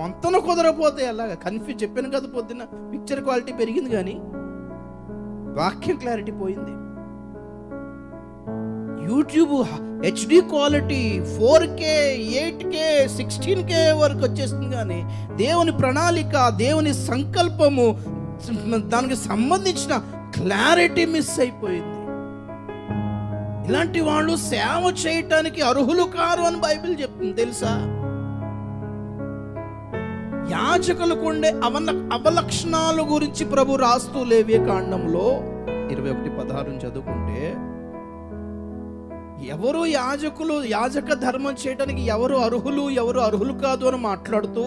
పొంతన కుదరపోతే అలాగా కన్ఫ్యూజ్. చెప్పాను కదా పొద్దున్న, పిక్చర్ క్వాలిటీ పెరిగింది కానీ వాక్యం క్లారిటీ పోయింది. YouTube HD quality 4K 8K 16K వరకు వచ్చేస్తుంది కానీ దేవుని ప్రణాళిక, దేవుని సంకల్పము, దానికి సంబంధించిన క్లారిటీ మిస్ అయిపోయింది. ఇలాంటి వాళ్ళు సేవ చేయటానికి అర్హులు కారు అని బైబిల్ చెప్తుంది తెలుసా. యాజకులకు ఉండే అవలక్షణాల గురించి ప్రభు రాస్తూ లేవియ కాండంలో 21:16 చదువుకుంటే, ఎవరు యాజకులు, యాజక ధర్మం చేయడానికి ఎవరు అర్హులు కాదు అని మాట్లాడుతూ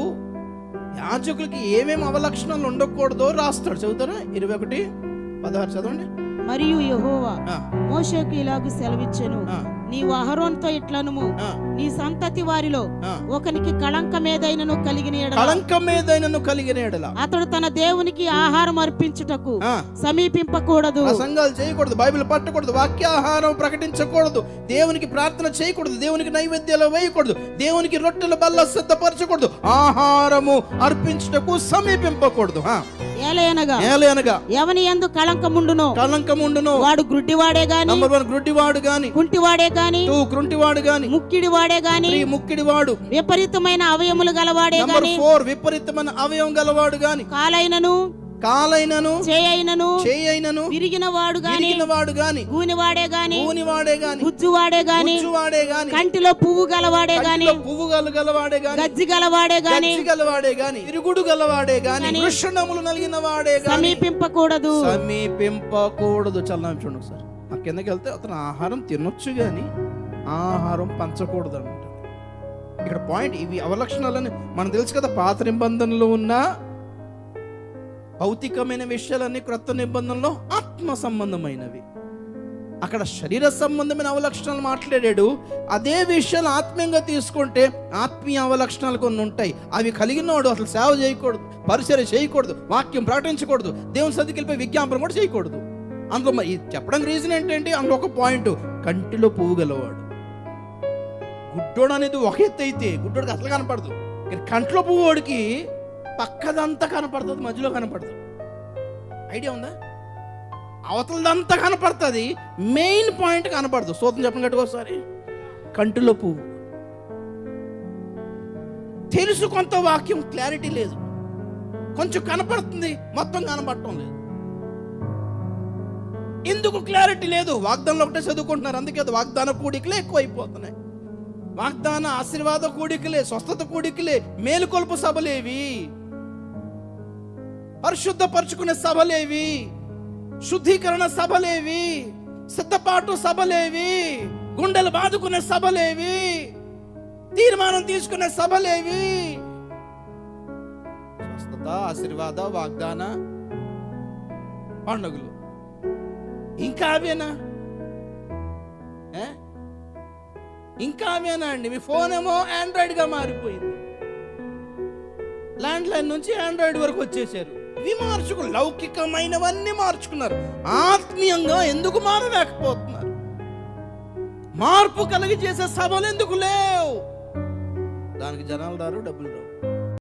యాజకులకి ఏమేమి అవలక్షణాలు ఉండకూడదో రాస్తాడు. చదువుతారా? 21:16 చదవండి. మరియు యెహోవా మోషేకు ఇలాగ సెలవిచ్చెను, నీవు అహరోనుతో ఇట్లనుము, నీ సంతతి వారిలో ఒకనికి కళంకమేదైనను కలిగిన ఎడల అతడు తన దేవునికి ఆహారం అర్పించుటకు సమీపింపకూడదు. ప్రసంగాలు చేయకూడదు, బైబిల్ పట్టకూడదు, వాక్యాహారం ప్రకటించకూడదు, దేవునికి ప్రార్థన చేయకూడదు, దేవునికి నైవేద్యాలు వేయకూడదు, దేవునికి రొట్టెల బల్ల సిద్ధపరచకూడదు, ఆహారము అర్పించుటకు సమీపింపకూడదు. ఏలయనగా ఎవని యందు కళంకముండునో వాడు గ్రుడ్డివాడే గాని, నంబర్ 1 గ్రుడ్డివాడు గాని, కుంటివాడే గాని, 2 కుంటివాడు గాని, ముక్కిడివాడే గాని, 3 ముక్కిడివాడు, విపరీతమైన అవయములు గలవాడే గాని, నంబర్ 4 విపరీతమైన అవయవం గలవాడు గాని, కాలైనను చేయైనను విరిగినవాడు గాని, గూనివాడే గాని, గుజ్జువాడే గాని, కంటిలో పువ్వు గలవాడే గాని, గజ్జి గలవాడే గాని, ఇరుగుడు గలవాడే గాని, వృషణములు నలిగిన వాడే గాని సమీపింపకూడదు. చల్లం చూడండి ఒకసారి. ఆ కిందకి వెళ్తే అతను ఆహారం తినొచ్చు గాని ఆహారం పంచకూడదు అనమాట. ఇక్కడ పాయింట్ ఇవి అవలక్షణాలని మనకు తెలుసు కదా. పాత నిబంధనలో ఉన్న భౌతికమైన విషయాలన్నీ క్రొత్త నిబంధనలో ఆత్మ సంబంధమైనవి. అక్కడ శరీర సంబంధమైన అవలక్షణాలు మాట్లాడాడు. అదే విషయాలు ఆత్మీయంగా తీసుకుంటే ఆత్మీయ అవలక్షణాలు కొన్ని ఉంటాయి. అవి కలిగినవాడు అసలు సేవ చేయకూడదు, పరిచర్య చేయకూడదు, వాక్యం ప్రకటించకూడదు, దేవుని సన్నిధికి వెళ్ళిపోయి విజ్ఞాపన కూడా చేయకూడదు. అందులో చెప్పడానికి రీజన్ ఏంటంటే, అందులో ఒక పాయింట్, కంటిలో పువ్వు గలవాడు. గుడ్డోడు అనేది ఒక ఎత్తు అయితే గుడ్డోడికి అసలు కనపడదు. కంట్లో పువ్వు వాడికి పక్కదంతా కనపడుతుంది, మధ్యలో కనపడదు. ఐడియా ఉందా? అవతలదంతా కనపడుతుంది, మెయిన్ పాయింట్ కనపడదు. స్తోత్రం చెప్పండి గట్టిగా ఒకసారి. కంటిలో పువ్వు తెలుసు, కొంత వాక్యం క్లారిటీ లేదు, కొంచెం కనపడుతుంది, మొత్తం కనపడటం లేదు. ఎందుకు క్లారిటీ లేదు? వాగ్దానంలో ఒకటే చదువుకుంటున్నారు, అందుకే వాగ్దాన కూడికలే ఎక్కువైపోతున్నాయి. వాగ్దాన ఆశీర్వాద కూడికలే, స్వస్థత కూడికలే, మేలుకొల్పు సభలేవి, పరిశుద్ధపరుచుకునే సభలేవి, శుద్ధీకరణ సభలేవి, సిద్ధపాటు సభలేవి, గుండెలు బాదుకునే సభలేవి, తీర్మానం తీసుకునే సభలేవి. స్వస్థత, ఆశీర్వాద, వాగ్దాన, పండుగలు ఇంకా అవేనా? ఇంకా అవేనా అండి? మీ ఫోన్ ఏమో ఆండ్రాయిడ్ గా మారిపోయింది, ల్యాండ్ లైన్ నుంచి ఆండ్రాయిడ్ వరకు వచ్చేసారు. ఇవి మార్చుకున్నారు, లౌకికమైనవన్నీ మార్చుకున్నారు. ఆత్మీయంగా ఎందుకు మారలేకపోతున్నారు? మార్పు కలిగి చేసే సభలు ఎందుకు లేవు? దానికి జనాలు రారు, డబ్బులు రావు.